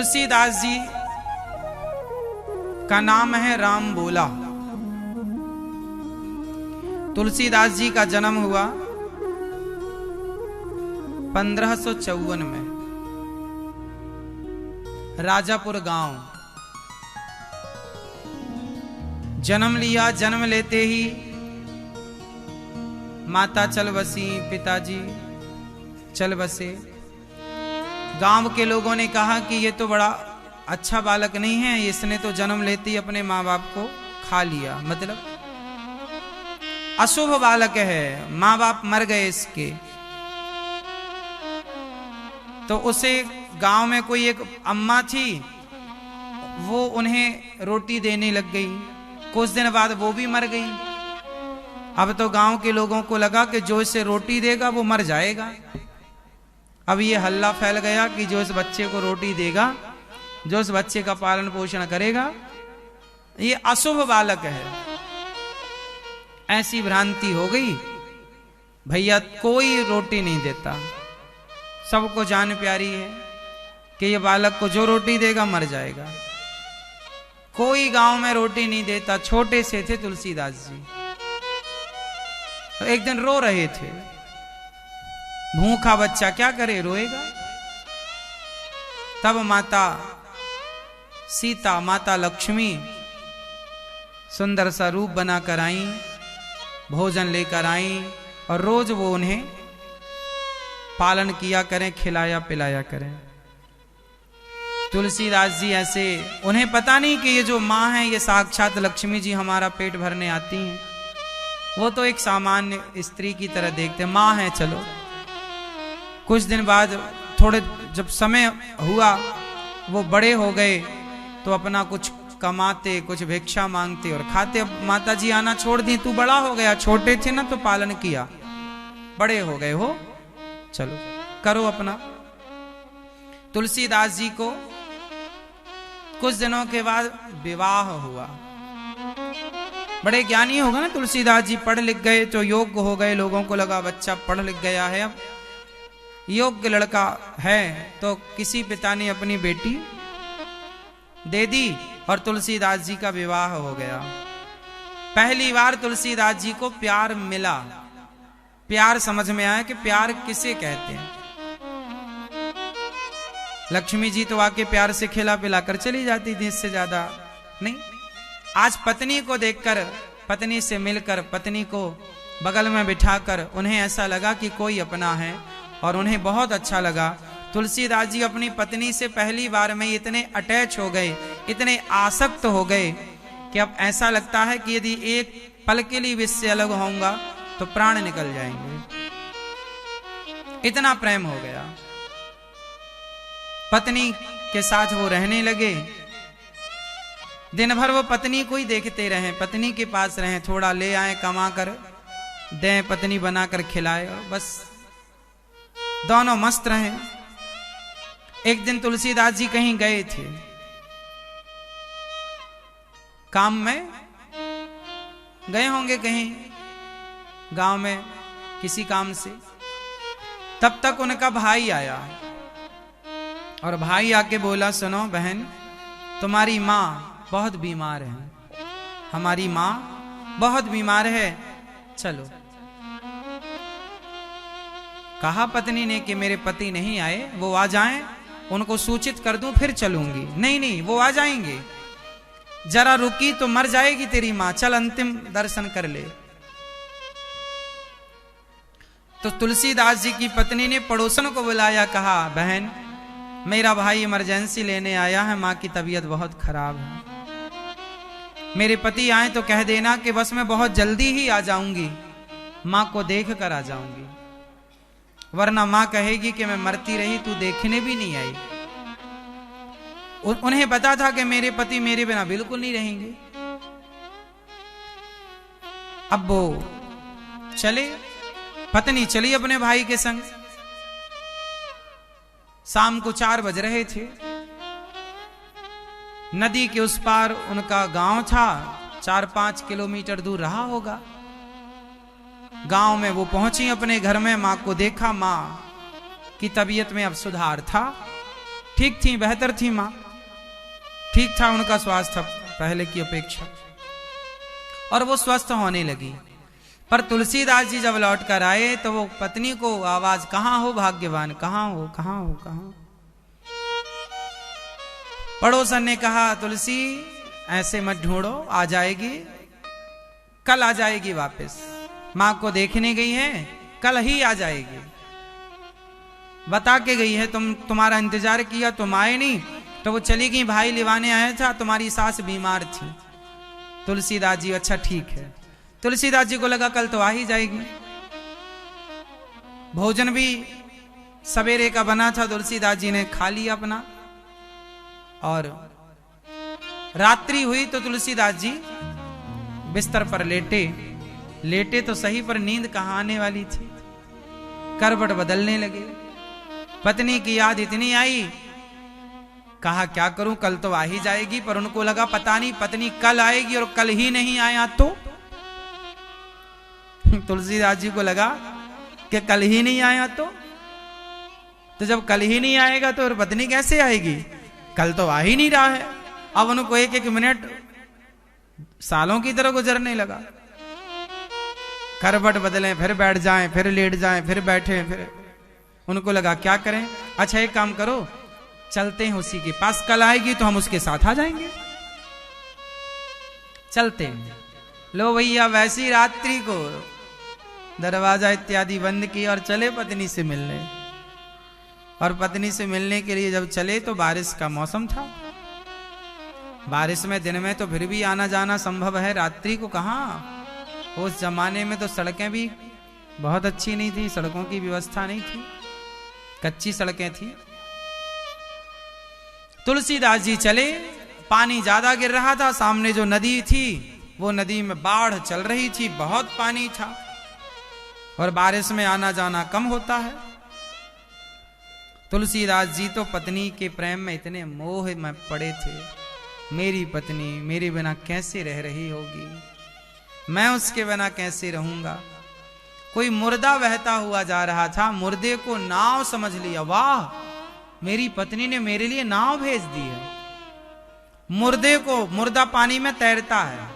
तुलसीदास जी का नाम है राम बोला। तुलसीदास जी का जन्म हुआ 1554 में राजापुर गांव। जन्म लिया, जन्म लेते ही माता चल बसी, पिताजी चल बसे। गांव के लोगों ने कहा कि ये तो बड़ा अच्छा बालक नहीं है, इसने तो जन्म लेते ही अपने माँ बाप को खा लिया, मतलब अशुभ बालक है, माँ बाप मर गए इसके। तो उसे गांव में कोई एक अम्मा थी, वो उन्हें रोटी देने लग गई। कुछ दिन बाद वो भी मर गई। अब तो गांव के लोगों को लगा कि जो इसे रोटी देगा वो मर जाएगा। अब ये हल्ला फैल गया कि जो इस बच्चे को रोटी देगा, जो इस बच्चे का पालन पोषण करेगा, ये अशुभ बालक है। ऐसी भ्रांति हो गई, भैया कोई रोटी नहीं देता। सबको जान प्यारी है कि ये बालक को जो रोटी देगा मर जाएगा। कोई गांव में रोटी नहीं देता। छोटे से थे तुलसीदास जी, तो एक दिन रो रहे थे। भूखा बच्चा क्या करे, रोएगा। तब माता सीता, माता लक्ष्मी सुंदर सा रूप बनाकर आई, भोजन लेकर आई और रोज वो उन्हें पालन किया करें, खिलाया पिलाया करें। तुलसीदास जी ऐसे, उन्हें पता नहीं कि ये जो माँ है ये साक्षात लक्ष्मी जी हमारा पेट भरने आती हैं। वो तो एक सामान्य स्त्री की तरह देखते, माँ है चलो। कुछ दिन बाद थोड़े जब समय हुआ, वो बड़े हो गए तो अपना कुछ कमाते, कुछ भिक्षा मांगते और खाते। अब माता जी आना छोड़ दी, तू बड़ा हो गया, छोटे थे ना तो पालन किया, बड़े हो गए हो, चलो करो अपना। तुलसीदास जी को कुछ दिनों के बाद विवाह हुआ। बड़े ज्ञानी होगा ना तुलसीदास जी, पढ़ लिख गए तो योग्य हो गए। लोगों को लगा बच्चा पढ़ लिख गया है, अब योग्य लड़का है। तो किसी पिता ने अपनी बेटी दे दी और तुलसीदास जी का विवाह हो गया। पहली बार तुलसीदास जी को प्यार मिला। प्यार समझ में आया कि प्यार किसे कहते हैं। लक्ष्मी जी तो आके प्यार से खिला पिला कर चली जाती थी, इससे ज्यादा नहीं। आज पत्नी को देखकर, पत्नी से मिलकर, पत्नी को बगल में बिठाकर उन्हें ऐसा लगा कि कोई अपना है और उन्हें बहुत अच्छा लगा। तुलसीदास जी अपनी पत्नी से पहली बार में इतने अटैच हो गए, इतने आसक्त हो गए कि अब ऐसा लगता है कि यदि एक पल के लिए इससे अलग होऊंगा तो प्राण निकल जाएंगे। इतना प्रेम हो गया। पत्नी के साथ वो रहने लगे। दिन भर वो पत्नी को ही देखते रहे, पत्नी के पास रहे, थोड़ा ले आए कमा कर दें, पत्नी बनाकर खिलाए, और बस दोनों मस्त रहे। एक दिन तुलसीदास जी कहीं गए थे काम में, गए होंगे कहीं गांव में किसी काम से। तब तक उनका भाई आया और भाई आके बोला, सुनो बहन, तुम्हारी माँ बहुत बीमार है, हमारी माँ बहुत बीमार है, चलो। कहा पत्नी ने कि मेरे पति नहीं आए, वो आ जाएं, उनको सूचित कर दूं फिर चलूंगी। नहीं नहीं, वो आ जाएंगे, जरा रुकी तो मर जाएगी तेरी माँ, चल अंतिम दर्शन कर ले। तो तुलसीदास जी की पत्नी ने पड़ोसन को बुलाया, कहा बहन मेरा भाई इमरजेंसी लेने आया है, माँ की तबीयत बहुत खराब है, मेरे पति आए तो कह देना कि बस मैं बहुत जल्दी ही आ जाऊंगी, माँ को देख कर आ जाऊंगी, वरना माँ कहेगी कि मैं मरती रही, तू देखने भी नहीं आई। उन्हें पता था कि मेरे पति मेरे बिना बिल्कुल नहीं रहेंगे। अब वो चले, पत्नी चली अपने भाई के संग। शाम को 4 बज रहे थे। नदी के उस पार उनका गांव था, 4-5 किलोमीटर दूर रहा होगा। गांव में वो पहुंची अपने घर में, मां को देखा, मां की तबीयत में अब सुधार था, ठीक थी, बेहतर थी माँ, ठीक था उनका स्वास्थ्य पहले की अपेक्षा, और वो स्वस्थ होने लगी। पर तुलसीदास जी जब लौट कर आए तो वो पत्नी को आवाज, कहाँ हो भाग्यवान, कहाँ हो, कहाँ हो, कहाँ। पड़ोसन ने कहा, तुलसी ऐसे मत ढूंढो, आ जाएगी, कल आ जाएगी वापस। माँ को देखने गई है, कल ही आ जाएगी। बता के गई है, तुम्हारा इंतजार किया, तुम आए नहीं, तो वो चली गई, भाई लिवाने आया था, तुम्हारी सास बीमार थी। तुलसीदास जी, अच्छा ठीक है। तुलसीदास जी को लगा कल तो आ ही जाएगी। भोजन भी सवेरे का बना था, तुलसीदास जी ने खा लिया अपना, और रात्रि हुई तो तुलसीदास जी बिस्तर पर लेटे तो सही, पर नींद कहाँ आने वाली थी। करवट बदलने लगे, पत्नी की याद इतनी आई, कहा क्या करूं, कल तो आ ही जाएगी। पर उनको लगा पता नहीं पत्नी कल आएगी और कल ही नहीं आया तो। तुलसीदास जी को लगा कि कल ही नहीं आया तो जब कल ही नहीं आएगा तो पत्नी कैसे आएगी, कल तो आ ही नहीं रहा है। अब उनको एक एक मिनट सालों की तरह गुजरने लगा। करवट बदलें, फिर बैठ जाएं, फिर लेट जाएं, फिर बैठे, फिर उनको लगा क्या करें। अच्छा एक काम करो, चलते हैं उसी के पास, कल आएगी तो हम उसके साथ आ जाएंगे, चलते हैं। लो भैया, वैसी रात्रि को दरवाजा इत्यादि बंद किया और चले पत्नी से मिलने। और पत्नी से मिलने के लिए जब चले तो बारिश का मौसम था। बारिश में दिन में तो फिर भी आना जाना संभव है, रात्रि को कहाँ। उस जमाने में तो सड़कें भी बहुत अच्छी नहीं थी, सड़कों की व्यवस्था नहीं थी, कच्ची सड़कें थी। तुलसीदास जी चले, पानी ज्यादा गिर रहा था, सामने जो नदी थी वो नदी में बाढ़ चल रही थी, बहुत पानी था, और बारिश में आना जाना कम होता है। तुलसीदास जी तो पत्नी के प्रेम में इतने मोह में पड़े थे, मेरी पत्नी मेरे बिना कैसे रह रही होगी, मैं उसके बिना कैसे रहूंगा। कोई मुर्दा बहता हुआ जा रहा था, मुर्दे को नाव समझ लिया, वाह मेरी पत्नी ने मेरे लिए नाव भेज दी है। मुर्दे को, मुर्दा पानी में तैरता है,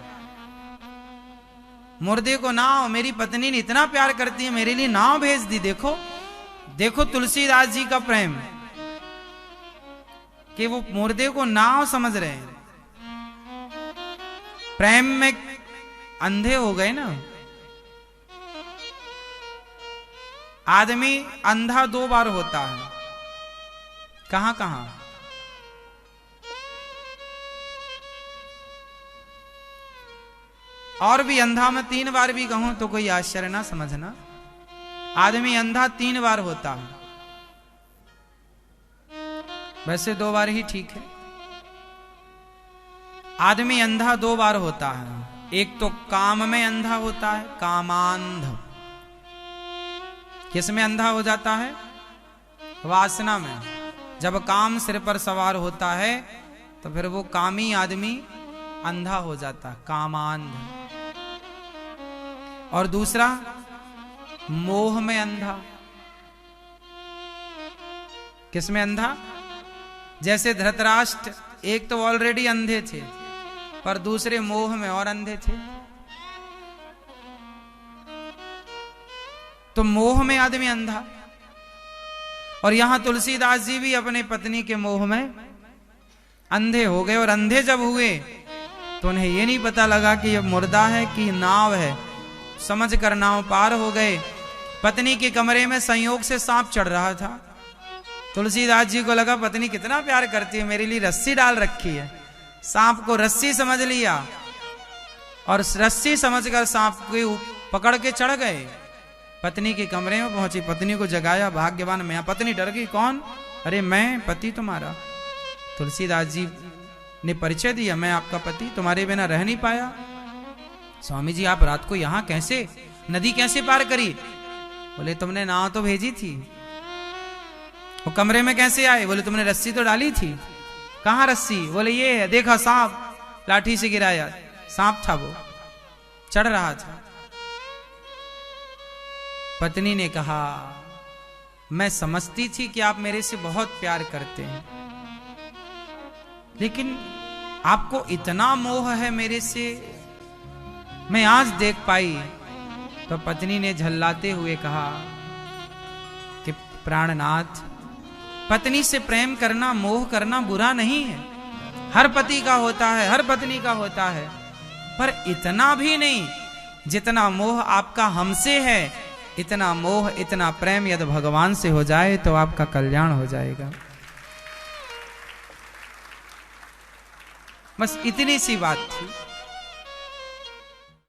मुर्दे को नाव, मेरी पत्नी ने इतना प्यार करती है, मेरे लिए नाव भेज दी। देखो देखो तुलसीदास जी का प्रेम, कि वो मुर्दे को नाव समझ रहे हैं। प्रेम में अंधे हो गए ना। आदमी अंधा दो बार होता है, कहां कहां। और भी अंधा में 3 बार भी कहूं तो कोई आश्चर्य ना समझना। आदमी अंधा 3 बार होता है, वैसे 2 बार ही ठीक है। आदमी अंधा 2 बार होता है, एक तो काम में अंधा होता है, कामांध। किस में अंधा हो जाता है, वासना में। जब काम सिर पर सवार होता है तो फिर वो कामी आदमी अंधा हो जाता है, कामांध। और दूसरा मोह में अंधा। किस में अंधा, जैसे धृतराष्ट्र एक तो ऑलरेडी अंधे थे, पर दूसरे मोह में और अंधे थे। तो मोह में आदमी अंधा। और यहां तुलसीदास जी भी अपने पत्नी के मोह में अंधे हो गए। और अंधे जब हुए तो उन्हें यह नहीं पता लगा कि यह मुर्दा है कि नाव है। समझ कर नाव पार हो गए। पत्नी के कमरे में संयोग से सांप चढ़ रहा था। तुलसीदास जी को लगा पत्नी कितना प्यार करती है, मेरे लिए रस्सी डाल रखी है। सांप को रस्सी समझ लिया और रस्सी समझकर सांप को पकड़ के चढ़ गए। पत्नी के कमरे में पहुंची, पत्नी को जगाया, भाग्यवान मैं। पत्नी डर गई, कौन? अरे मैं पति तुम्हारा। तुलसीदास जी ने परिचय दिया, मैं आपका पति, तुम्हारे बिना रह नहीं पाया। स्वामी जी आप रात को यहां कैसे, नदी कैसे पार करी? बोले तुमने नाव तो भेजी थी। वो कमरे में कैसे आए? बोले तुमने रस्सी तो डाली थी। कहां रस्सी? बोले ये है, देखा सांप, लाठी से गिराया, सांप था, वो चढ़ रहा था। पत्नी ने कहा मैं समझती थी कि आप मेरे से बहुत प्यार करते हैं, लेकिन आपको इतना मोह है मेरे से, मैं आज देख पाई। तो पत्नी ने झल्लाते हुए कहा कि प्राणनाथ, पत्नी से प्रेम करना, मोह करना बुरा नहीं है, हर पति का होता है, हर पत्नी का होता है, पर इतना भी नहीं जितना मोह आपका हमसे है। इतना मोह, इतना प्रेम यदि भगवान से हो जाए तो आपका कल्याण हो जाएगा। बस इतनी सी बात थी।